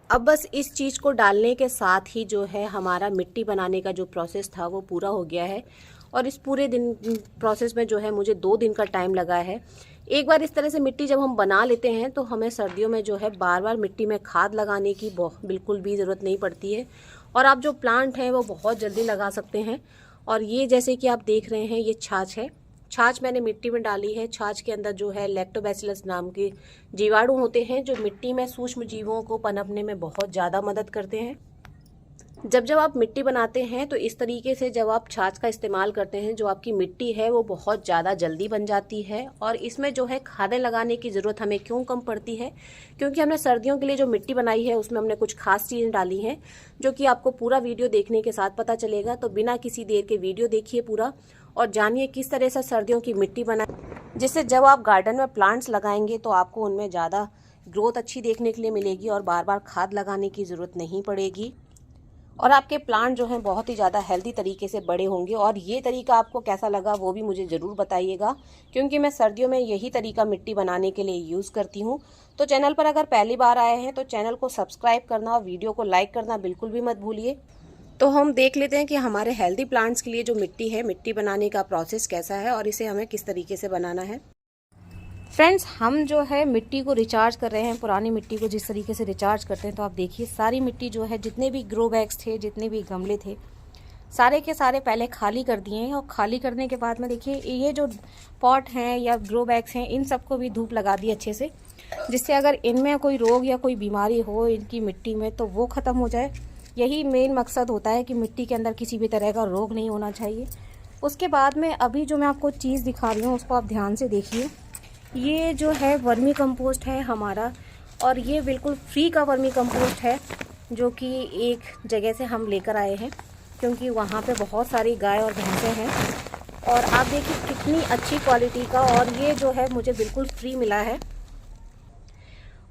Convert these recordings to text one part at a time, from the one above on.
अब बस इस चीज़ को डालने के साथ ही जो है हमारा मिट्टी बनाने का जो प्रोसेस था वो पूरा हो गया है। और इस पूरे दिन प्रोसेस में जो है मुझे 2 दिन का टाइम लगा है। एक बार इस तरह से मिट्टी जब हम बना लेते हैं तो हमें सर्दियों में जो है बार बार मिट्टी में खाद लगाने की बिल्कुल भी ज़रूरत नहीं पड़ती है। और आप जो प्लांट हैं वो बहुत जल्दी लगा सकते हैं। और ये जैसे कि आप देख रहे हैं, ये छाछ है। छाछ मैंने मिट्टी में डाली है। छाछ के अंदर जो है लैक्टोबैसिलस नाम के जीवाणु होते हैं जो मिट्टी में सूक्ष्म जीवों को पनपने में बहुत ज़्यादा मदद करते हैं। जब आप मिट्टी बनाते हैं तो इस तरीके से जब आप छाछ का इस्तेमाल करते हैं, जो आपकी मिट्टी है वो बहुत ज़्यादा जल्दी बन जाती है। और इसमें जो है खादें लगाने की ज़रूरत हमें क्यों कम पड़ती है, क्योंकि हमने सर्दियों के लिए जो मिट्टी बनाई है उसमें हमने कुछ खास चीज़ें डाली हैं, जो कि आपको पूरा वीडियो देखने के साथ पता चलेगा। तो बिना किसी देर के वीडियो देखिए पूरा और जानिए किस तरह से सर्दियों की मिट्टी बनाए, जिससे जब आप गार्डन में प्लांट्स लगाएंगे तो आपको उनमें ज़्यादा ग्रोथ अच्छी देखने के लिए मिलेगी और बार बार खाद लगाने की ज़रूरत नहीं पड़ेगी। और आपके प्लांट जो हैं बहुत ही ज़्यादा हेल्दी तरीके से बड़े होंगे। और ये तरीका आपको कैसा लगा वो भी मुझे ज़रूर बताइएगा, क्योंकि मैं सर्दियों में यही तरीका मिट्टी बनाने के लिए यूज़ करती हूँ। तो चैनल पर अगर पहली बार आए हैं तो चैनल को सब्सक्राइब करना और वीडियो को लाइक करना बिल्कुल भी मत भूलिए। तो हम देख लेते हैं कि हमारे हेल्दी प्लांट्स के लिए जो मिट्टी है, मिट्टी बनाने का प्रोसेस कैसा है और इसे हमें किस तरीके से बनाना है। फ्रेंड्स, हम जो है मिट्टी को रिचार्ज कर रहे हैं, पुरानी मिट्टी को जिस तरीके से रिचार्ज करते हैं। तो आप देखिए सारी मिट्टी जो है, जितने भी ग्रो बैग्स थे, जितने भी गमले थे, सारे के सारे पहले खाली कर दिए हैं। और खाली करने के बाद में देखिए ये जो पॉट हैं या ग्रो बैग्स हैं, इन सबको भी धूप लगा दी अच्छे से, जिससे अगर इनमें कोई रोग या कोई बीमारी हो इनकी मिट्टी में तो वो ख़त्म हो जाए। यही मेन मकसद होता है कि मिट्टी के अंदर किसी भी तरह का रोग नहीं होना चाहिए। उसके बाद में अभी जो मैं आपको चीज़ दिखा रही हूँ उसको आप ध्यान से देखिए। ये जो है वर्मी कंपोस्ट है हमारा, और ये बिल्कुल फ्री का वर्मी कंपोस्ट है, जो कि एक जगह से हम लेकर आए हैं, क्योंकि वहाँ पे बहुत सारी गाय और भैंसें हैं। और आप देखिए कितनी अच्छी क्वालिटी का, और ये जो है मुझे बिल्कुल फ्री मिला है।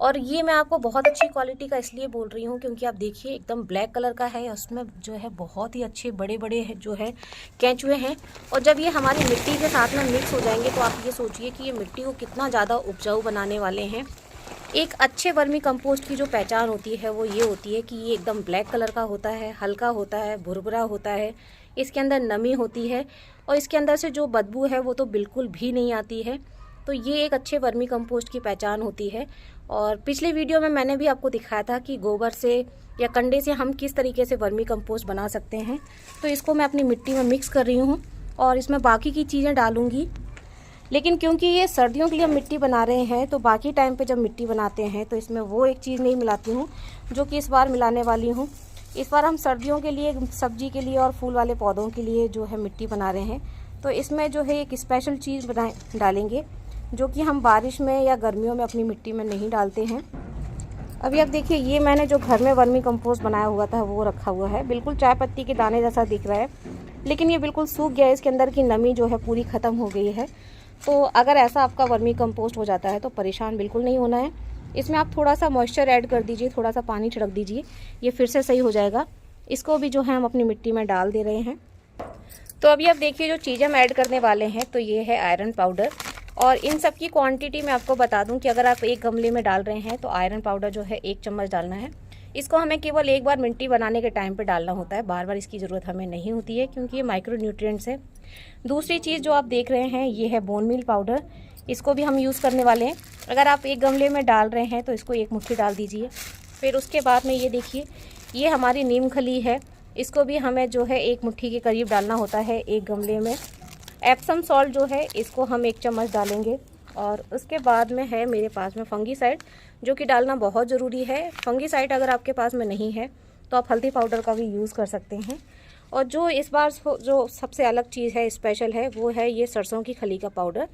और ये मैं आपको बहुत अच्छी क्वालिटी का इसलिए बोल रही हूँ क्योंकि आप देखिए एकदम ब्लैक कलर का है, उसमें जो है बहुत ही अच्छे बड़े बड़े जो है केंचुए हैं। और जब ये हमारी मिट्टी के साथ में मिक्स हो जाएंगे तो आप ये सोचिए कि ये मिट्टी को कितना ज़्यादा उपजाऊ बनाने वाले हैं। एक अच्छे वर्मी कंपोस्ट की जो पहचान होती है वो ये होती है कि ये एकदम ब्लैक कलर का होता है, हल्का होता है, भुरभुरा होता है, इसके अंदर नमी होती है और इसके अंदर से जो बदबू है वो तो बिल्कुल भी नहीं आती है। तो ये एक अच्छे वर्मी कंपोस्ट की पहचान होती है। और पिछले वीडियो में मैंने भी आपको दिखाया था कि गोबर से या कंडे से हम किस तरीके से वर्मी कंपोस्ट बना सकते हैं। तो इसको मैं अपनी मिट्टी में मिक्स कर रही हूँ और इसमें बाकी की चीज़ें डालूँगी। लेकिन क्योंकि ये सर्दियों के लिए हम मिट्टी बना रहे हैं तो बाकी टाइम पे जब मिट्टी बनाते हैं तो इसमें वो एक चीज़ नहीं मिलाती हूँ जो कि इस बार मिलाने वाली हूँ। इस बार हम सर्दियों के लिए, सब्जी के लिए और फूल वाले पौधों के लिए जो है मिट्टी बना रहे हैं। तो इसमें जो है एक स्पेशल चीज़ डालेंगे जो कि हम बारिश में या गर्मियों में अपनी मिट्टी में नहीं डालते हैं। अभी आप देखिए ये मैंने जो घर में वर्मी कंपोस्ट बनाया हुआ था वो रखा हुआ है, बिल्कुल चाय पत्ती के दाने जैसा दिख रहा है, लेकिन ये बिल्कुल सूख गया है, इसके अंदर की नमी जो है पूरी ख़त्म हो गई है। तो अगर ऐसा आपका वर्मी कंपोस्ट हो जाता है तो परेशान बिल्कुल नहीं होना है। इसमें आप थोड़ा सा मॉइस्चर ऐड कर दीजिए, थोड़ा सा पानी छिड़क दीजिए, ये फिर से सही हो जाएगा। इसको भी जो है हम अपनी मिट्टी में डाल दे रहे हैं। तो अभी आप देखिए जो चीज़ें हम ऐड करने वाले हैं तो ये है आयरन पाउडर। और इन सब की क्वांटिटी मैं आपको बता दूं कि अगर आप एक गमले में डाल रहे हैं तो आयरन पाउडर जो है 1 चम्मच डालना है। इसको हमें केवल एक बार मिट्टी बनाने के टाइम पे डालना होता है, बार बार इसकी ज़रूरत हमें नहीं होती है क्योंकि ये माइक्रो न्यूट्रिएंट्स है। दूसरी चीज़ जो आप देख रहे हैं ये है बोन मील पाउडर, इसको भी हम यूज़ करने वाले हैं। अगर आप एक गमले में डाल रहे हैं तो इसको 1 मुट्ठी डाल दीजिए। फिर उसके बाद में ये देखिए ये हमारी नीम खली है, इसको भी हमें जो है 1 मुट्ठी के करीब डालना होता है एक गमले में। एप्सम सॉल्ट जो है इसको हम 1 चम्मच डालेंगे। और उसके बाद में है मेरे पास में फंगीसाइड, जो कि डालना बहुत ज़रूरी है। फंगीसाइड अगर आपके पास में नहीं है तो आप हल्दी पाउडर का भी यूज़ कर सकते हैं। और जो इस बार जो सबसे अलग चीज़ है, स्पेशल है, वो है ये सरसों की खली का पाउडर।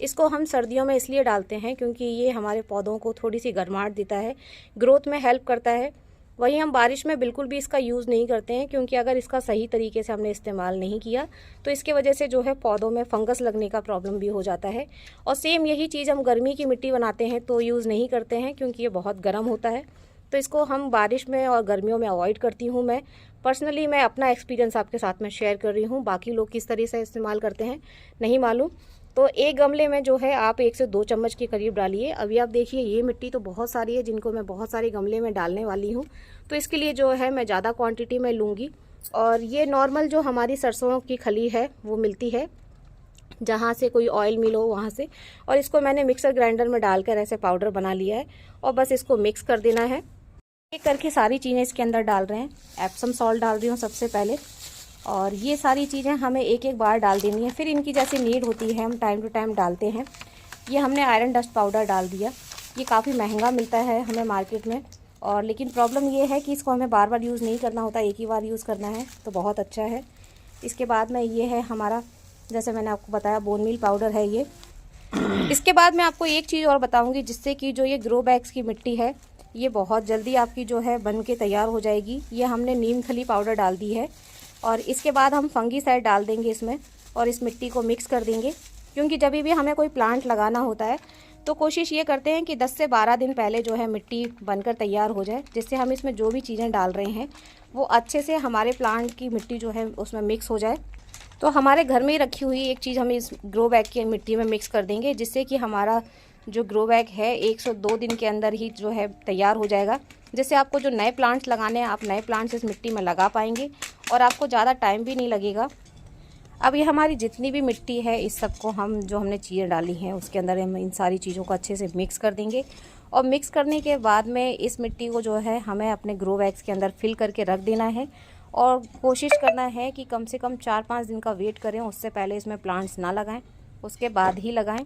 इसको हम सर्दियों में इसलिए डालते हैं क्योंकि ये हमारे पौधों को थोड़ी सी गर्माहट देता है, ग्रोथ में हेल्प करता है। वहीं हम बारिश में बिल्कुल भी इसका यूज़ नहीं करते हैं क्योंकि अगर इसका सही तरीके से हमने इस्तेमाल नहीं किया तो इसके वजह से जो है पौधों में फंगस लगने का प्रॉब्लम भी हो जाता है। और सेम यही चीज़ हम गर्मी की मिट्टी बनाते हैं तो यूज़ नहीं करते हैं क्योंकि ये बहुत गर्म होता है। तो इसको हम बारिश में और गर्मियों में अवॉइड करती हूँ। मैं पर्सनली मैं अपना एक्सपीरियंस आपके साथ में शेयर कर रही हूँ, बाकी लोग किस तरह से इस्तेमाल करते हैं नहीं मालूम। तो एक गमले में जो है आप 1 से 2 चम्मच के करीब डालिए। अभी आप देखिए ये मिट्टी तो बहुत सारी है, जिनको मैं बहुत सारे गमले में डालने वाली हूँ, तो इसके लिए जो है मैं ज़्यादा क्वांटिटी में लूँगी। और ये नॉर्मल जो हमारी सरसों की खली है वो मिलती है, जहाँ से कोई ऑयल मिल हो वहाँ से। और इसको मैंने मिक्सर ग्राइंडर में डालकर ऐसे पाउडर बना लिया है और बस इसको मिक्स कर देना है। एक करके सारी चीज़ें इसके अंदर डाल रहे हैं। एप्सम सॉल्ट डाल रही हूँ सबसे पहले, और ये सारी चीज़ें हमें एक एक बार डाल देनी है, फिर इनकी जैसे नीड होती है हम टाइम टू टाइम डालते हैं। ये हमने आयरन डस्ट पाउडर डाल दिया। ये काफ़ी महंगा मिलता है हमें मार्केट में, और लेकिन प्रॉब्लम ये है कि इसको हमें बार बार यूज़ नहीं करना होता, एक ही बार यूज़ करना है, तो बहुत अच्छा है। इसके बाद में ये है हमारा, जैसे मैंने आपको बताया, बोन मील पाउडर है ये। इसके बाद मैं आपको एक चीज़ और बताऊँगी, जिससे कि जो ये ग्रो बैग्स की मिट्टी है ये बहुत जल्दी आपकी जो है बन के तैयार हो जाएगी। ये हमने नीम खली पाउडर डाल दी है, और इसके बाद हम फंगीसाइड डाल देंगे इसमें और इस मिट्टी को मिक्स कर देंगे। क्योंकि जब भी हमें कोई प्लांट लगाना होता है तो कोशिश ये करते हैं कि 10 से 12 दिन पहले जो है मिट्टी बनकर तैयार हो जाए, जिससे हम इसमें जो भी चीज़ें डाल रहे हैं वो अच्छे से हमारे प्लांट की मिट्टी जो है उसमें मिक्स हो जाए। तो हमारे घर में ही रखी हुई एक चीज़ हम इस ग्रो बैग की मिट्टी में मिक्स कर देंगे, जिससे कि हमारा जो ग्रो बैग है 102 दिन के अंदर ही जो है तैयार हो जाएगा। जिससे आपको जो नए प्लांट्स लगाने हैं आप नए प्लांट्स इस मिट्टी में लगा पाएंगे और आपको ज़्यादा टाइम भी नहीं लगेगा। अब ये हमारी जितनी भी मिट्टी है इस सबको हम जो हमने चीज़ें डाली हैं उसके अंदर हम इन सारी चीज़ों को अच्छे से मिक्स कर देंगे। और मिक्स करने के बाद में इस मिट्टी को जो है हमें अपने ग्रो बैग्स के अंदर फिल करके रख देना है, और कोशिश करना है कि कम से कम 4-5 दिन का वेट करें, उससे पहले इसमें प्लांट्स ना लगाएं, उसके बाद ही लगाएं।